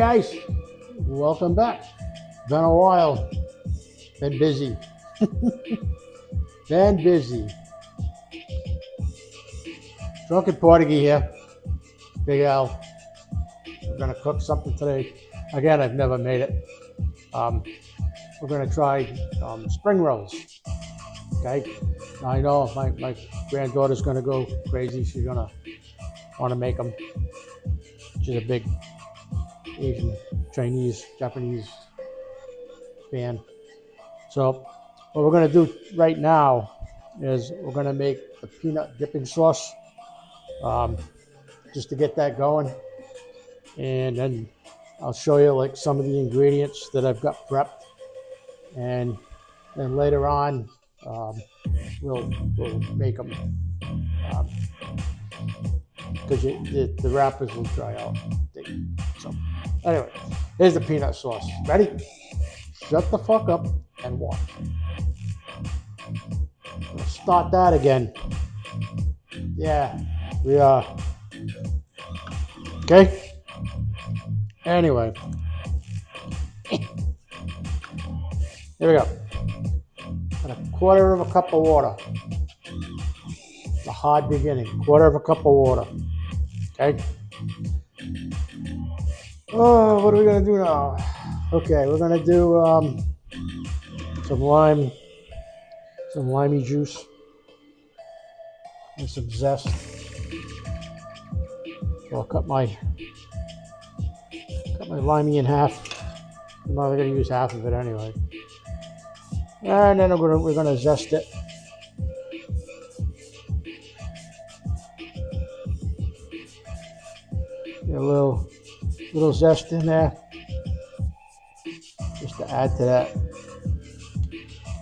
guys, welcome back. Been a while. Been busy. Been busy. Drunken Portuguese here. Big Al. We're gonna cook something today. Again, I've never made it. We're gonna try spring rolls. Okay. Now, I know my granddaughter's gonna go crazy. She's gonna want to make them. She's a big Asian, Chinese, Japanese fan. So what we're going to do right now is we're going to make the peanut dipping sauce just to get that going. And then I'll show you like some of the ingredients that I've got prepped. And then later on, we'll make them because the wrappers will dry out. So anyway, here's the peanut sauce. Ready? Shut the fuck up and watch. We'll start that again. Yeah, we are. Okay? Anyway. Here we go. And a quarter of a cup of water. It's a hard beginning. Quarter of a cup of water. Okay? Oh, what are we going to do now? Okay, we're going to do some limey juice, and some zest. So I'll cut my limey in half. I'm not going to use half of it anyway. And then we're going to zest it. Get a little zest in there, just to add to that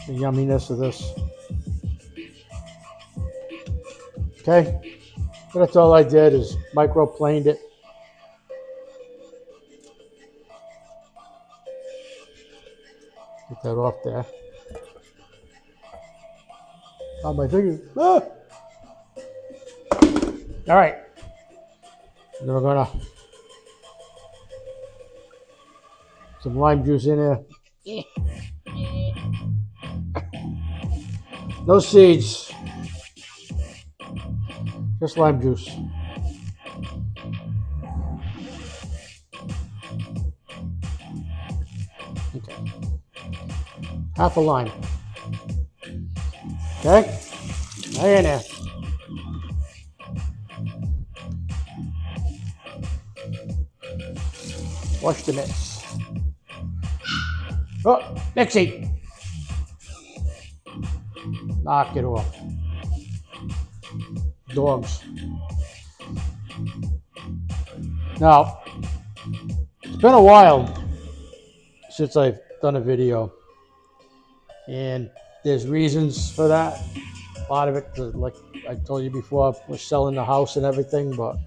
the yumminess of this. Okay, but that's all I did is microplaned it. Get that off there. On my fingers. Ah! All right. And then we're gonna some lime juice in there. No seeds. Just lime juice. Okay. Half a lime. Okay? Hang in there. Wash the mix. Oh, mixie. Knock it off. Dogs. Now, it's been a while since I've done a video, and there's reasons for that. A lot of it, like I told you before, we're selling the house and everything, but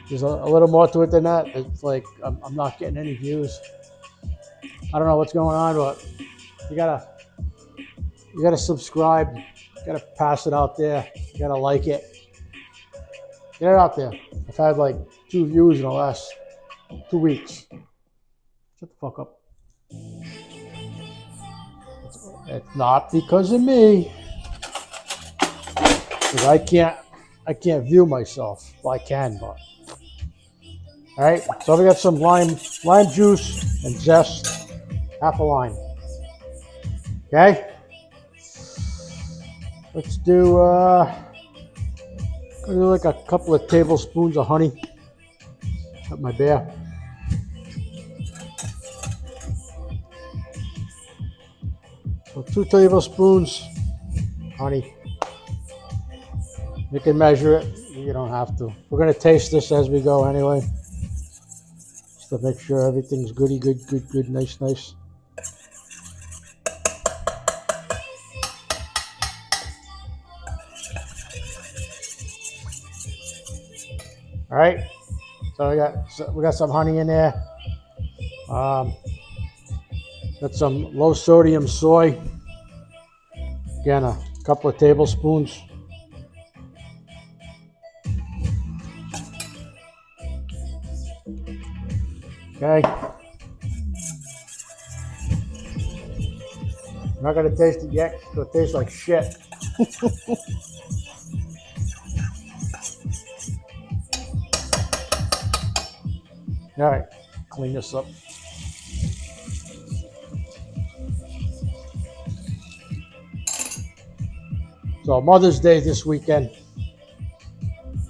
there's a little more to it than that. It's like I'm not getting any views. I don't know what's going on, but you gotta subscribe. You gotta pass it out there. You gotta like it. Get it out there. I've had like 2 views in the last 2 weeks. Shut the fuck up. It's not because of me. Because I can't view myself. Well, I can, but. All right, so we got some lime juice and zest. Half a lime. Okay. Let's do like a couple of tablespoons of honey. Got my bear. So 2 tablespoons honey. You can measure it. You don't have to. We're gonna taste this as we go anyway, just to make sure everything's goody good, nice. All right, so we got some honey in there. Got some low sodium soy. Again, a couple of tablespoons. Okay. I'm not gonna taste it yet. It's gonna taste like shit. All right, clean this up. So Mother's Day this weekend.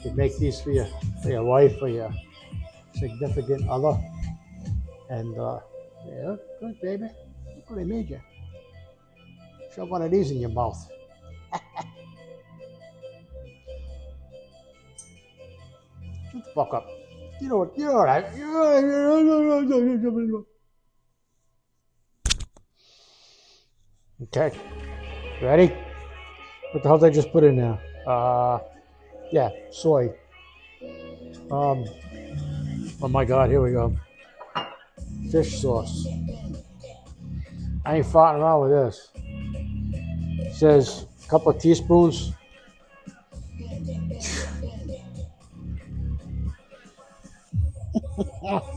You make these for your wife or your significant other. And yeah, good baby. Look what I made you. Shove one of these in your mouth. Shut the fuck up. You know what? You know what I. Okay. Ready? What the hell did I just put in there? Yeah, soy. Oh my God, here we go. Fish sauce. I ain't farting around with this. It says a couple of teaspoons.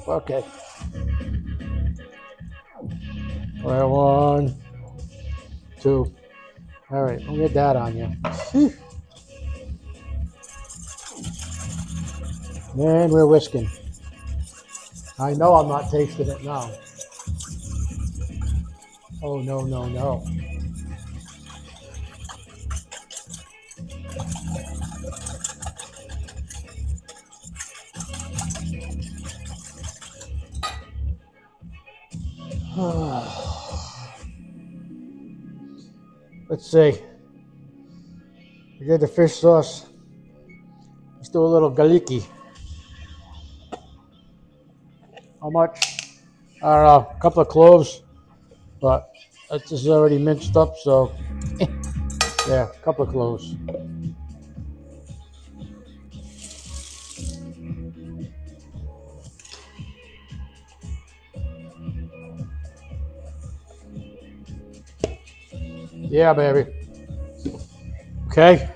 Okay. All right, 1, 2. All right, we'll get that on you. And we're whisking. I know I'm not tasting it now. Oh, no, no, no. Let's see. We did the fish sauce. Let's do a little galiki. How much? I don't know. A couple of cloves. But this is already minced up, so yeah, a couple of cloves. Yeah, baby. Okay.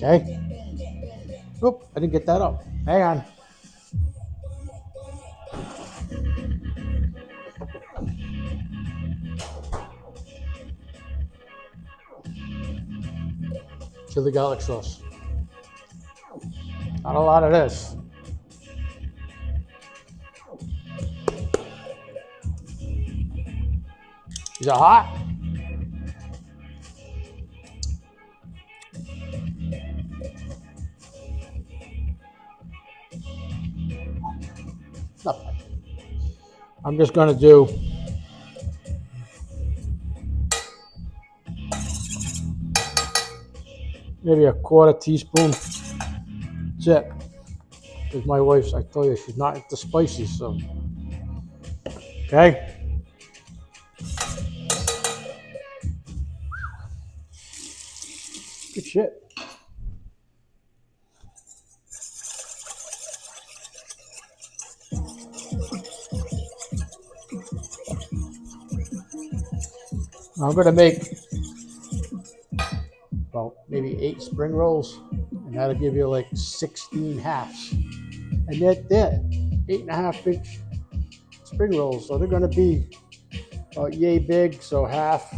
Okay. Oop, I didn't get that up. Hang on. Chili garlic sauce. Not a lot of this. Is it hot? No. I'm just gonna do maybe a quarter teaspoon. That's it. Because my wife's, I told you, she's not into spicy, so. Okay. Good shit. I'm gonna make about maybe 8 spring rolls, and that'll give you like 16 halves. And they're 8.5-inch spring rolls, so they're gonna be yay big, so half,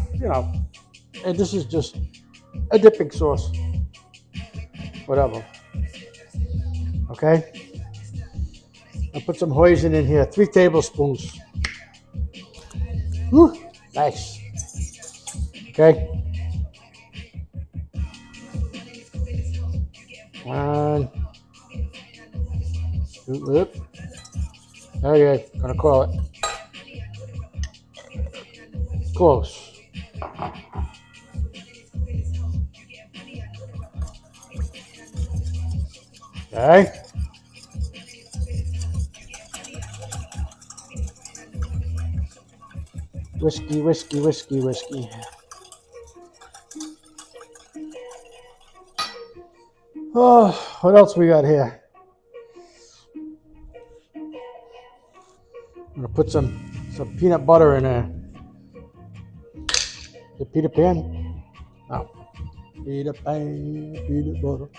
and this is just a dipping sauce, whatever. Okay, I'll put some hoisin in here, 3 tablespoons. Whew, nice. Okay, 1, 2, okay, gonna call it close. Okay. Whiskey, whiskey, whiskey, whiskey. Oh, what else we got here? I'm gonna put some peanut butter in there. The Peter Pan? No. Peter Pan, peanut butter.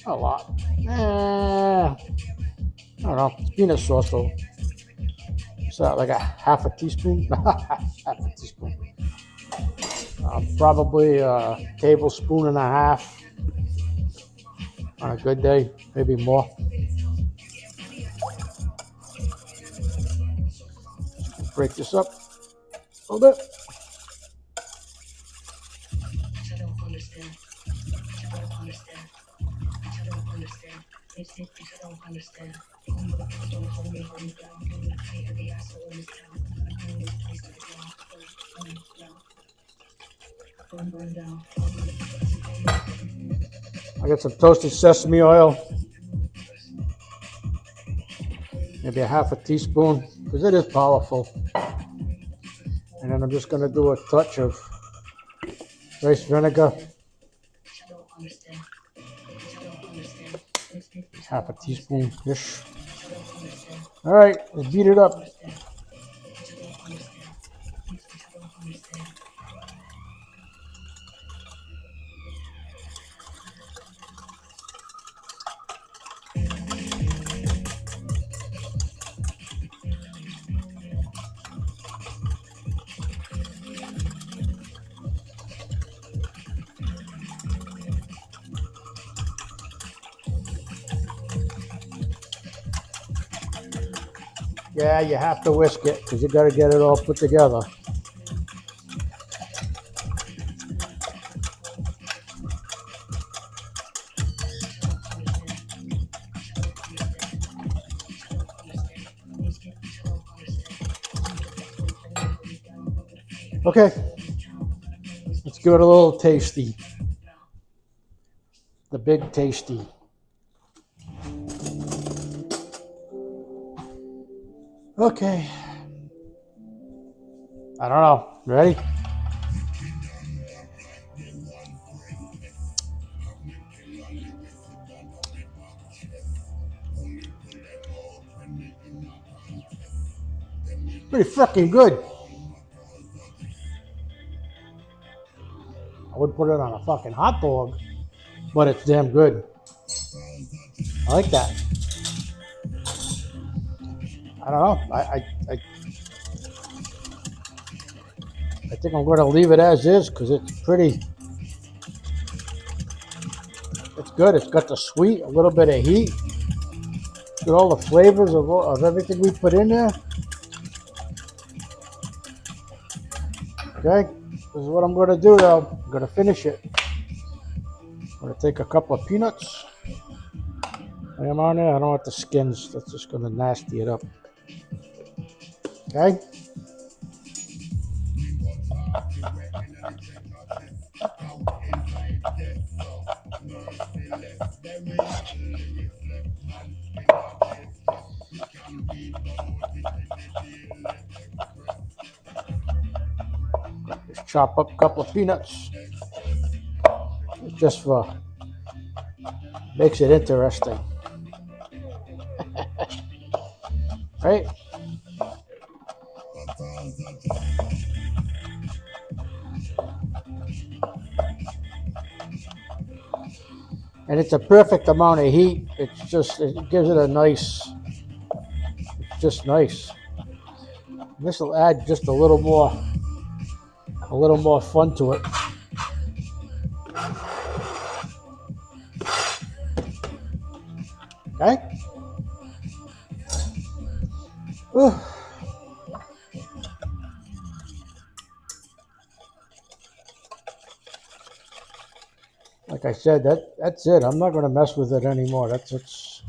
A lot. I don't know. It's peanut sauce though. So like a half a teaspoon. Half a teaspoon. Probably a tablespoon and a half on a good day, maybe more. Break this up a little bit. I got some toasted sesame oil, maybe a half a teaspoon, because it is powerful. And then I'm just going to do a touch of rice vinegar. Half a teaspoon-ish. All right, let's beat it up. Yeah, you have to whisk it because you got to get it all put together. Okay, let's give it a little tasty. The big tasty. Okay. I don't know. Ready? Pretty freaking good. I would put it on a fucking hot dog, but it's damn good. I like that. I don't know. I think I'm going to leave it as is because it's pretty. It's good. It's got the sweet, a little bit of heat. Got all the flavors of everything we put in there. Okay, this is what I'm going to do though. I'm going to finish it. I'm going to take a couple of peanuts. Lay them on there. I don't want the skins. That's just going to nasty it up. Okay. Just chop up a couple of peanuts. Just for makes it interesting. Right? And it's a perfect amount of heat. It gives it a nice, it's just nice. This will add just a little more fun to it. Okay? Ooh. Like I said, that's it. I'm not going to mess with it anymore. It's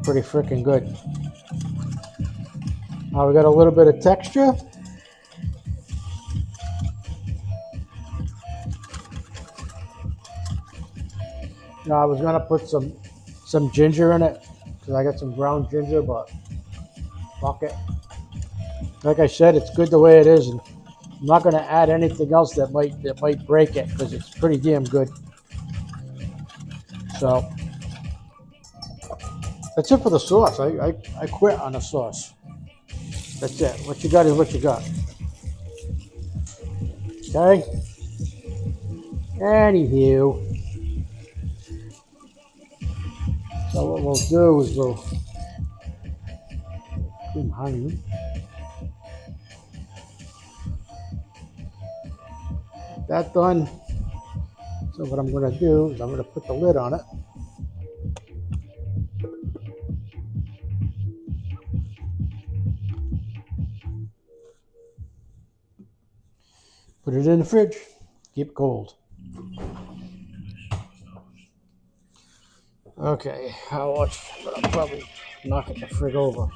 pretty freaking good. Now we got a little bit of texture. Now I was going to put some ginger in it because I got some ground ginger, but fuck it. Like I said, it's good the way it is, and I'm not going to add anything else that might break it because it's pretty damn good. So That's it for the sauce. I quit on the sauce. That's it. What you got is what you got. Okay? Anywho, so what we'll do is we'll cream honey. That done. So what I'm going to do is I'm going to put the lid on it. Put it in the fridge. Keep it cold. Okay, how much? I'll probably knock it the frig over.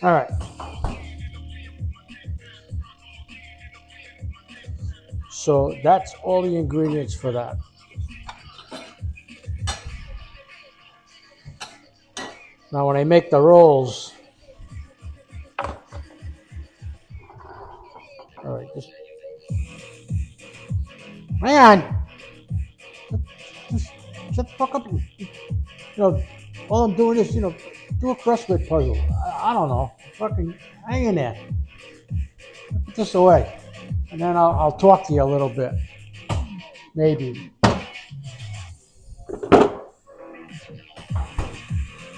All right. So that's all the ingredients for that. Now when I make the rolls, all right, just hang on. Just shut the fuck up. All I'm doing is, do a crossword puzzle. I don't know. Fucking hang in there. Put this away. And then I'll talk to you a little bit. Maybe.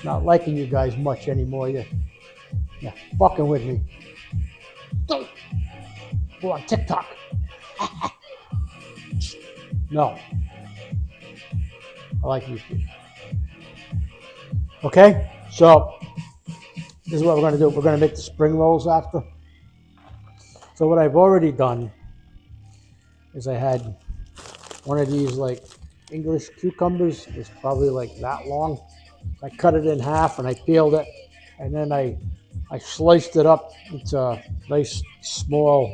Not liking you guys much anymore. You're fucking with me. Don't go on TikTok. No. I like YouTube. Okay? So, this is what we're going to do. We're going to make the spring rolls after. So what I've already done is I had one of these like English cucumbers. It's probably like that long. I cut it in half and I peeled it. And then I sliced it up into nice small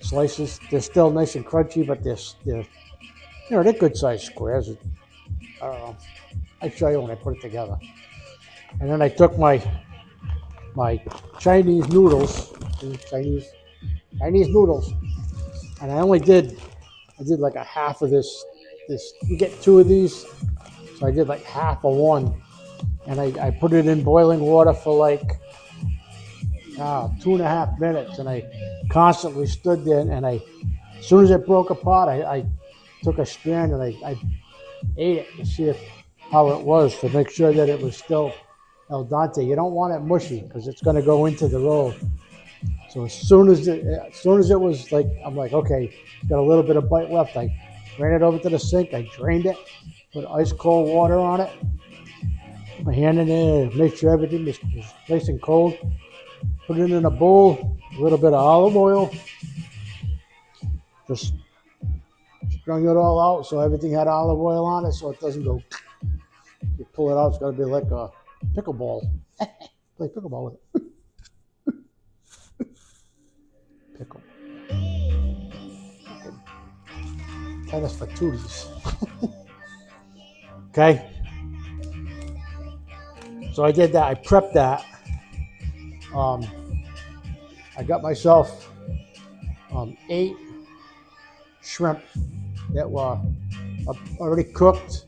slices. They're still nice and crunchy, but they're good sized squares. I don't know. I'll show you when I put it together. And then I took my Chinese noodles, Chinese noodles, and I did like a half of this. You get two of these, so I did like half of one, and I put it in boiling water for like 2.5 minutes, and I constantly stood there, and as soon as it broke apart, I took a strand and I ate it to see how it was, to make sure that it was still al dente. You don't want it mushy because it's going to go into the roll. So as soon as it was like, I'm like, okay, it's got a little bit of bite left. I ran it over to the sink. I drained it, put ice cold water on it, put my hand in there, make sure everything was nice and cold. Put it in a bowl, a little bit of olive oil. Just strung it all out so everything had olive oil on it, so it doesn't go. You pull it out, it's got to be like a pickleball. Play pickleball with it. Pickle. Tennis for tooties. Okay. So I did that. I prepped that. I got myself 8 shrimp that were already cooked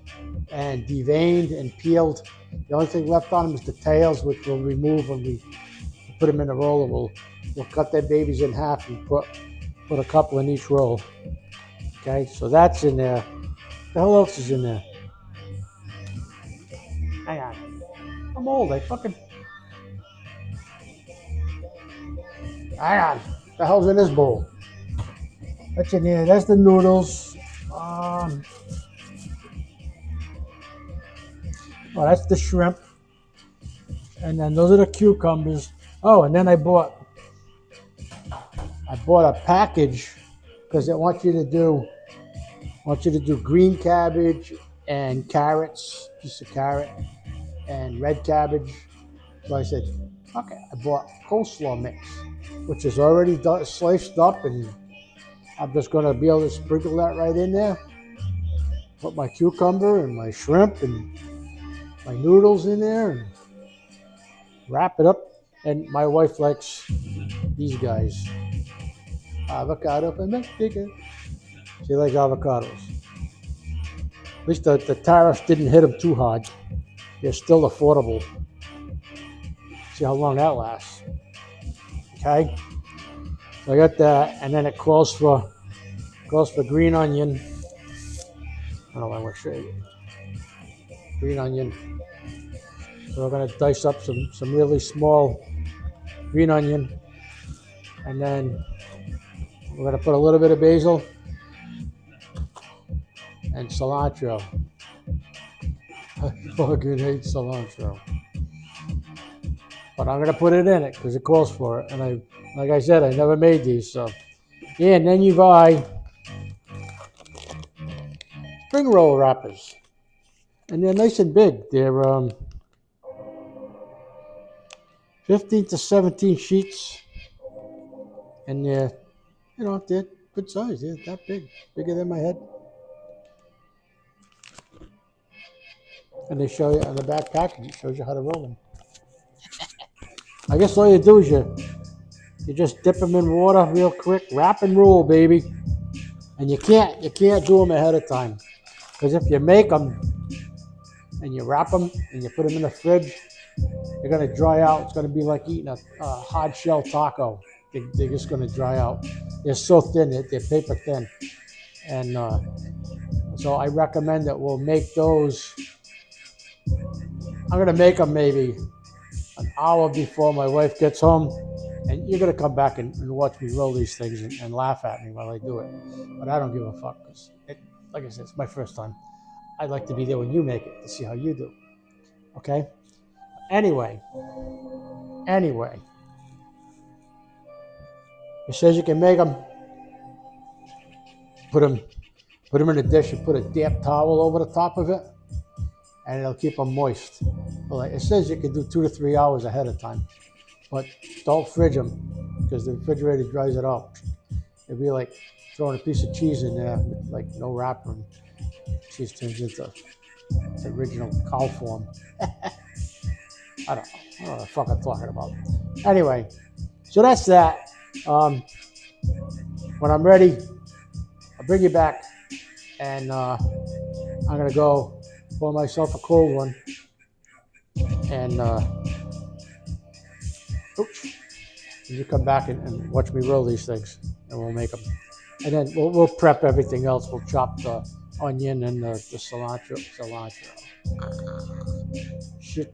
and deveined and peeled. The only thing left on them is the tails, which we'll remove when we put them in the roll. And we'll cut their babies in half and put a couple in each roll. Okay, so that's in there. What the hell else is in there? Hang on. I'm old. Hang on. What the hell's in this bowl? That's in there. That's the noodles. Oh, that's the shrimp. And then those are the cucumbers. Oh, and then I bought a package because I want you to do green cabbage and carrots, piece of carrot, and red cabbage. So I said, okay, I bought coleslaw mix, which is already sliced up, and I'm just going to be able to sprinkle that right in there. Put my cucumber and my shrimp and my noodles in there and wrap it up. And my wife likes these guys. Avocado for Mexican. She likes avocados. At least the tariffs didn't hit them too hard. They're still affordable. See how long that lasts. Okay? So I got that, and then it calls for green onion. I don't know, I want to show you. Green onion. So we're gonna dice up some really small green onion, and then we're gonna put a little bit of basil and cilantro. I fucking hate cilantro, but I'm gonna put it in it because it calls for it. And like I said, I never made these, so yeah. And then you buy spring roll wrappers, and they're nice and big. They're 15 to 17 sheets, and they're they're good size. They're that big, bigger than my head. And they show you on the back package. It shows you how to roll them. I guess all you do is you just dip them in water real quick, wrap and roll, baby. And you can't do them ahead of time, because if you make them and you wrap them and you put them in the fridge, they're gonna dry out. It's gonna be like eating a hard shell taco. They're just gonna dry out. They're so thin. They're paper thin. And so I recommend that we'll make those. I'm gonna make them maybe an hour before my wife gets home, and you're gonna come back and watch me roll these things and laugh at me while I do it. But I don't give a fuck, because like I said, it's my first time. I'd like to be there when you make it to see how you do. Okay? Anyway, it says you can make them. Put them in a dish and put a damp towel over the top of it, and it'll keep them moist. Well, it says you can do 2 to 3 hours ahead of time, but don't fridge them, because the refrigerator dries it out. It'd be like throwing a piece of cheese in there with like no wrapper, and cheese turns into its original cow form. I don't know what the fuck I'm talking about. Anyway, so that's that. When I'm ready, I'll bring you back, and I'm gonna go pour myself a cold one, and you come back and watch me roll these things, and we'll make them, and then we'll prep everything else. We'll chop the onion and the cilantro.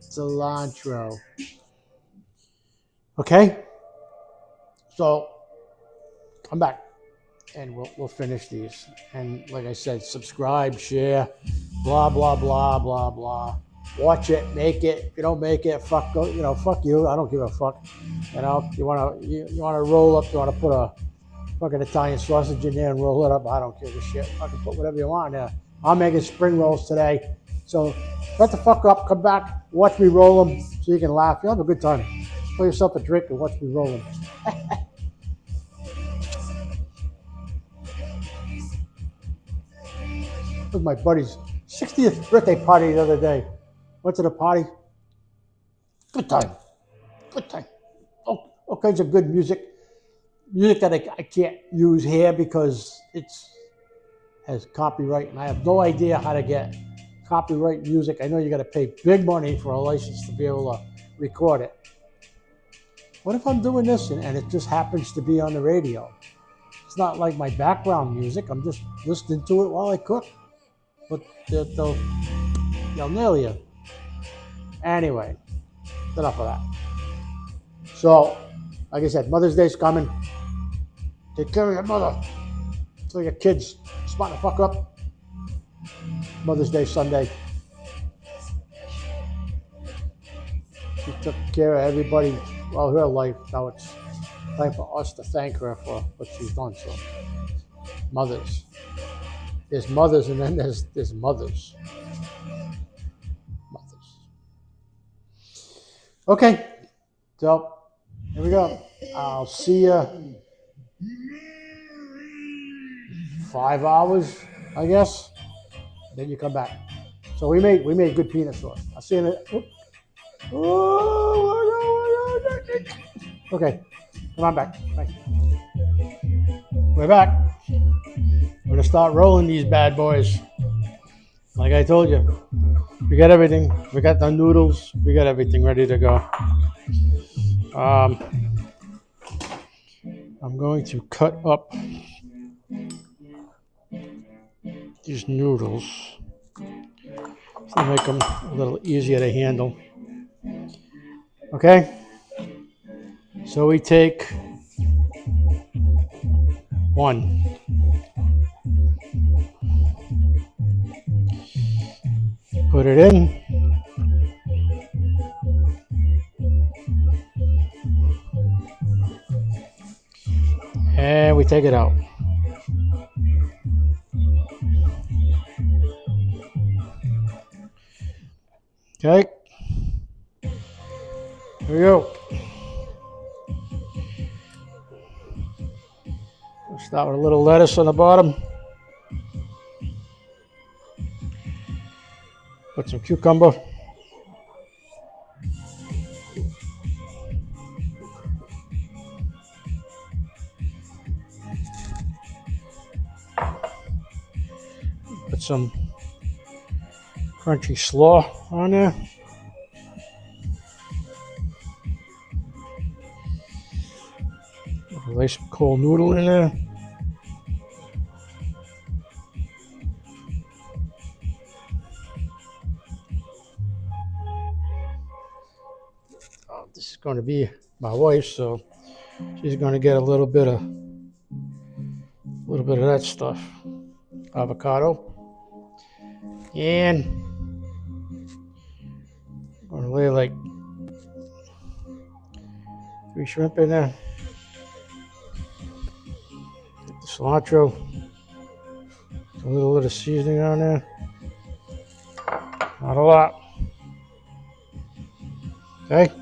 Cilantro. Okay, so come back, and we'll finish these. And like I said, subscribe, share, blah blah blah blah blah. Watch it, make it. If you don't make it, fuck you. I don't give a fuck. You wanna roll up. You wanna put a fucking Italian sausage in there and roll it up. I don't give a shit. Fucking put whatever you want in there. I'm making spring rolls today, so shut the fuck up. Come back, watch me roll them, so you can laugh. You'll have a good time. Pour yourself a drink and watch me roll them. It was my buddy's 60th birthday party the other day. Went to the party. Good time. All kinds of good music. Music that I can't use here because it has copyright, and I have no idea how to get copyright music. I know you got to pay big money for a license to be able to record it. What if I'm doing this and it just happens to be on the radio? It's not like my background music. I'm just listening to it while I cook. But they'll nail you. Anyway, enough of that. So, like I said, Mother's Day's coming. Take care of your mother. Tell your kids, smart the fuck up. Mother's Day Sunday. She took care of everybody all her life. Now it's time for us to thank her for what she's done. So, mothers. There's mothers, and then there's mothers. Okay, so here we go. I'll see you 5 hours, I guess. Then you come back. So we made good peanut sauce. I'll see you in a. Okay, come on back. Bye. We're back. gonna start rolling these bad boys. Like I told you, we got everything. We got the noodles. We got everything ready to go. Um, I'm going to cut up these noodles to make them a little easier to handle. Okay, so we take one, put it in, and we take it out. Okay, here we go. We'll start with a little lettuce on the bottom. Put some cucumber. Put some crunchy slaw on there. Lay some cold noodle in there. Oh, this is going to be my wife, so she's going to get a little bit of that stuff. Avocado, and I'm going to lay like 3 shrimp in there. Get the cilantro, a little bit of seasoning on there. Not a lot. Okay.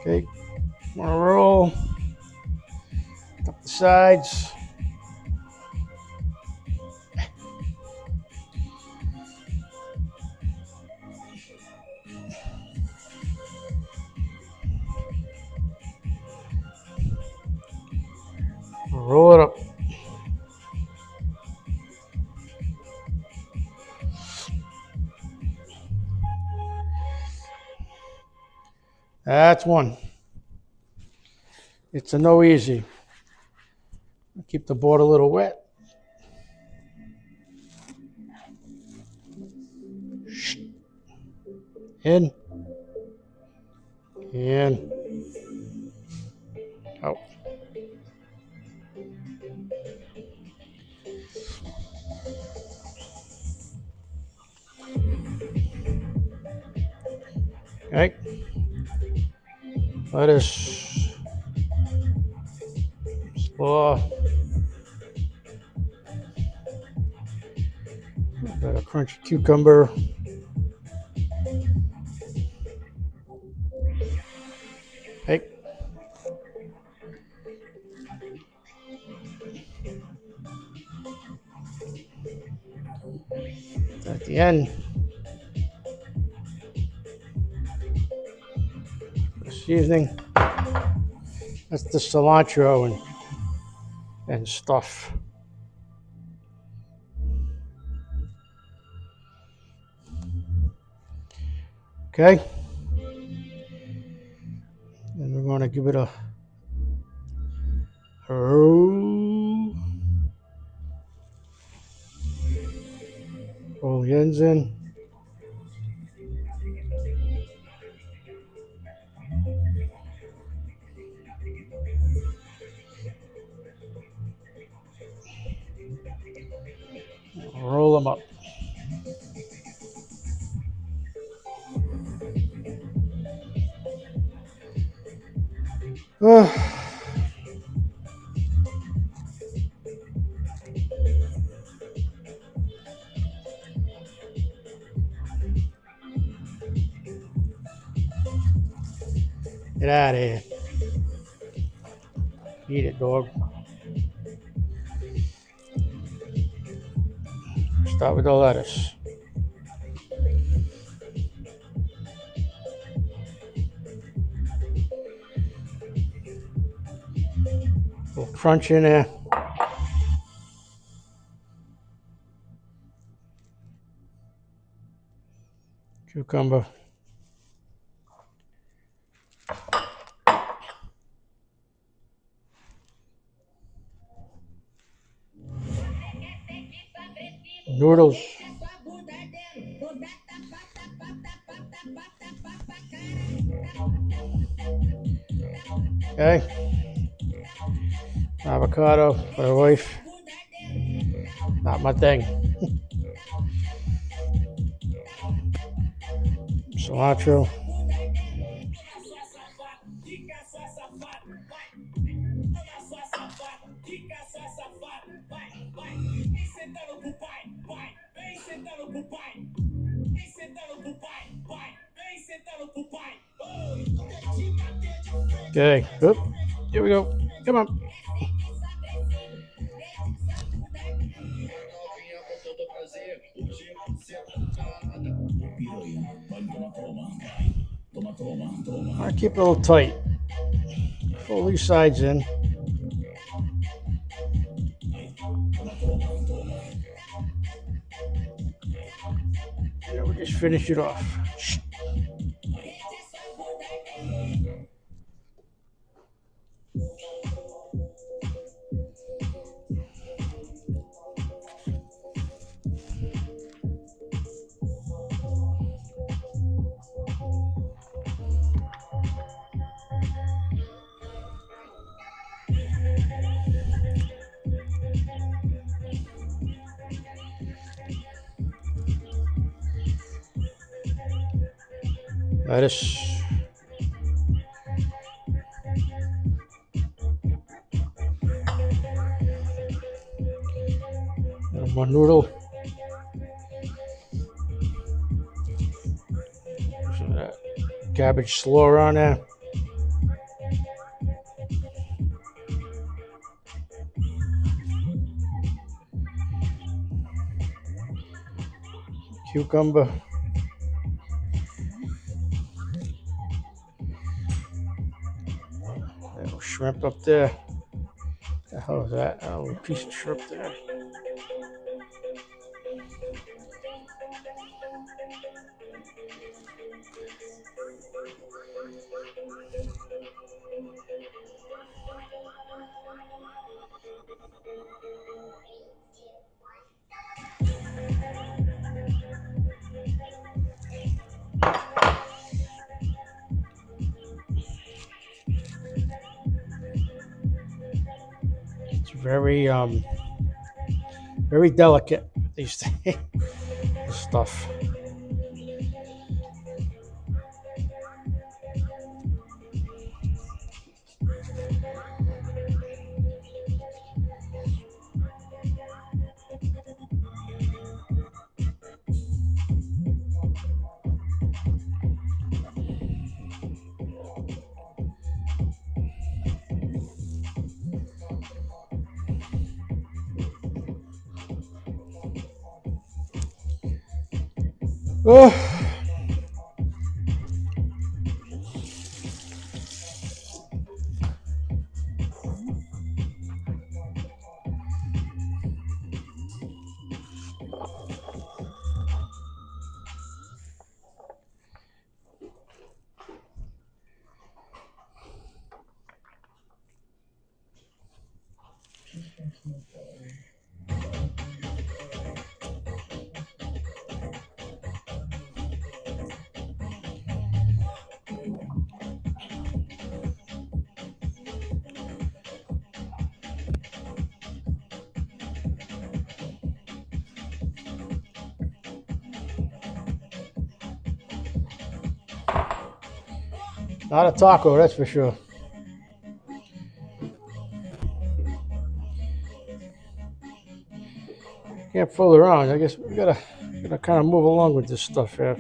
Okay. Want to roll up the sides. Roll it up. That's one. It's a no easy. Keep the board a little wet. In. And out. Okay. Lettuce. Slaw. Got a crunchy cucumber. Okay. At the end, the seasoning. That's the cilantro and stuff. Okay. And we're going to give it a roll. Roll the ends in. Roll them up. Get out of here. Eat it, dog. Start with the lettuce. crunch in there. Cucumber. Noodles. Okay. Avocado for the wife. Not my thing. Cilantro. Okay. Oop. Here we go. Come on. I keep it a little tight. Pull these sides in. And we'll just finish it off. Lettuce. A little more noodle. Some of that cabbage slaw on there. Cucumber. Little shrimp up there. What the hell is that? A little piece of shrimp there. It's very delicate, these things. This stuff. Oh. Not a taco, that's for sure. Can't fool around. I guess we gotta kind of move along with this stuff here.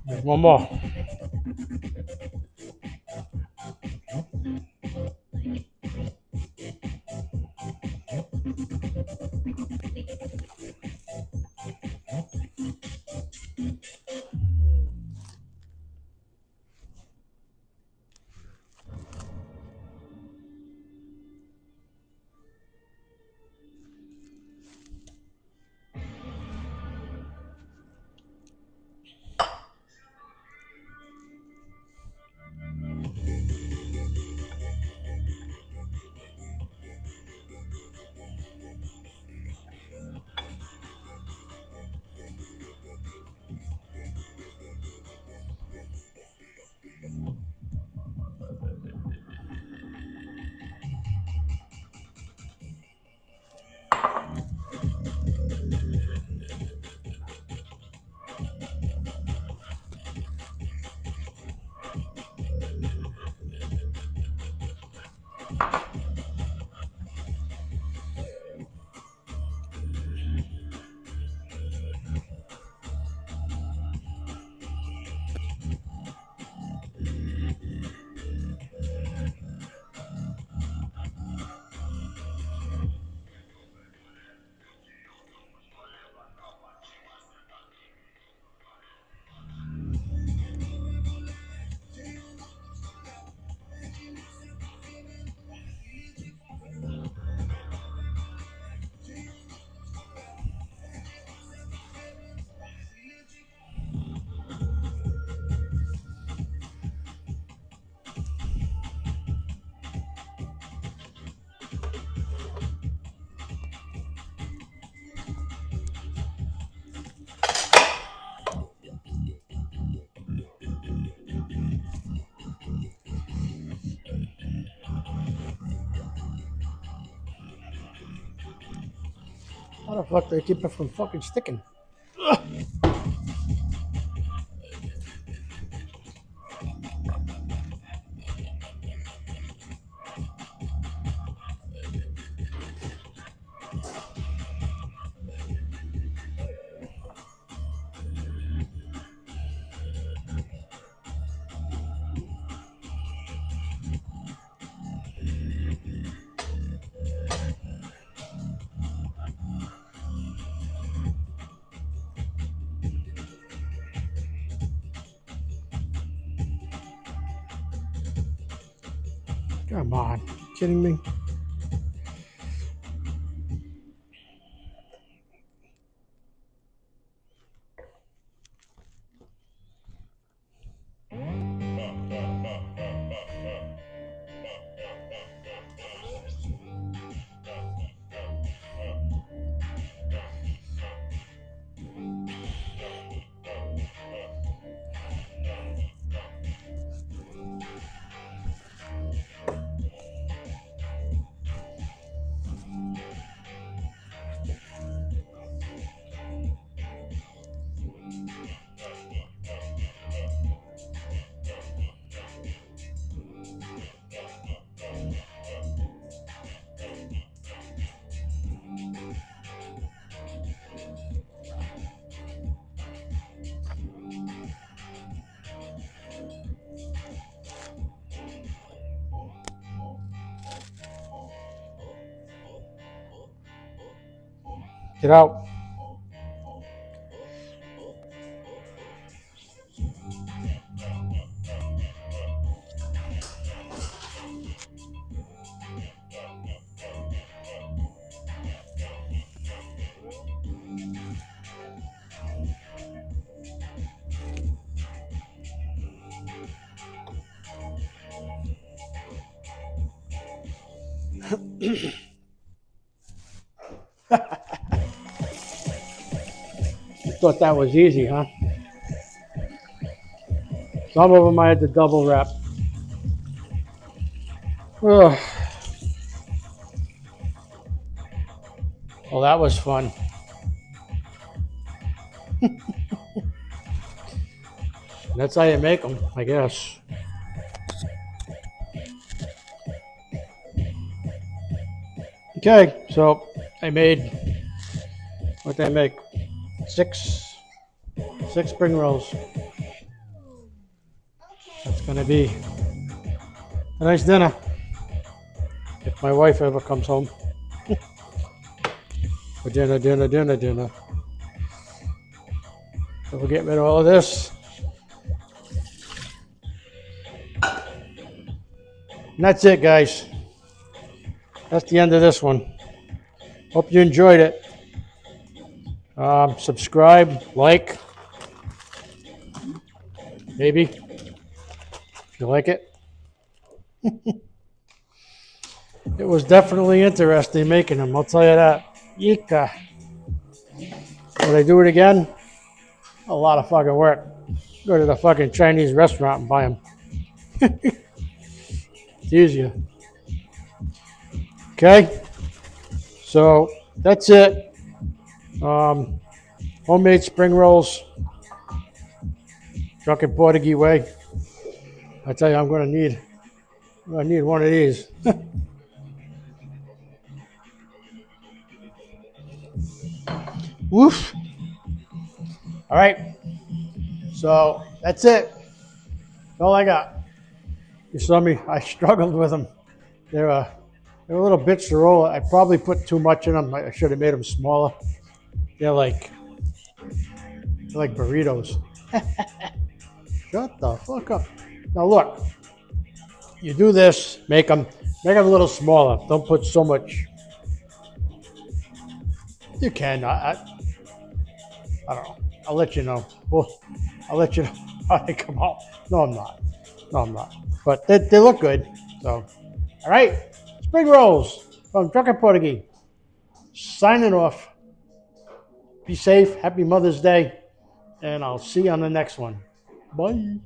There's one more. How the fuck do they keep it from fucking sticking? Come on, kidding me? Get out. You thought that was easy, huh? Some of them I had to double wrap. Ugh. Well, that was fun. That's how you make them, I guess. Okay, so I made, what did I make? Six spring rolls. That's gonna be a nice dinner if my wife ever comes home. For dinner. So we'll get rid of all of this. And that's it, guys. That's the end of this one. Hope you enjoyed it. Subscribe, like, maybe, if you like it. It was definitely interesting making them, I'll tell you that. Yika. Would I do it again? A lot of fucking work. Go to the fucking Chinese restaurant and buy them. It's easier. Okay? So, that's it. Homemade spring rolls. Drunken Portuguese way. I tell you, I'm gonna need one of these. Woof. All right. So that's it. That's all I got. You saw me. I struggled with them. They're little bits to roll. I probably put too much in them. I should have made them smaller. They're like burritos. Shut the fuck up. Now look. You do this. Make them a little smaller. Don't put so much. You can. I don't know. I'll let you know. Well, I'll let you know how they come out. No, I'm not. No, I'm not. But they look good. So, all right. Spring rolls from Drunken Portuguese. Signing off. Be safe. Happy Mother's Day. And I'll see you on the next one. Bye.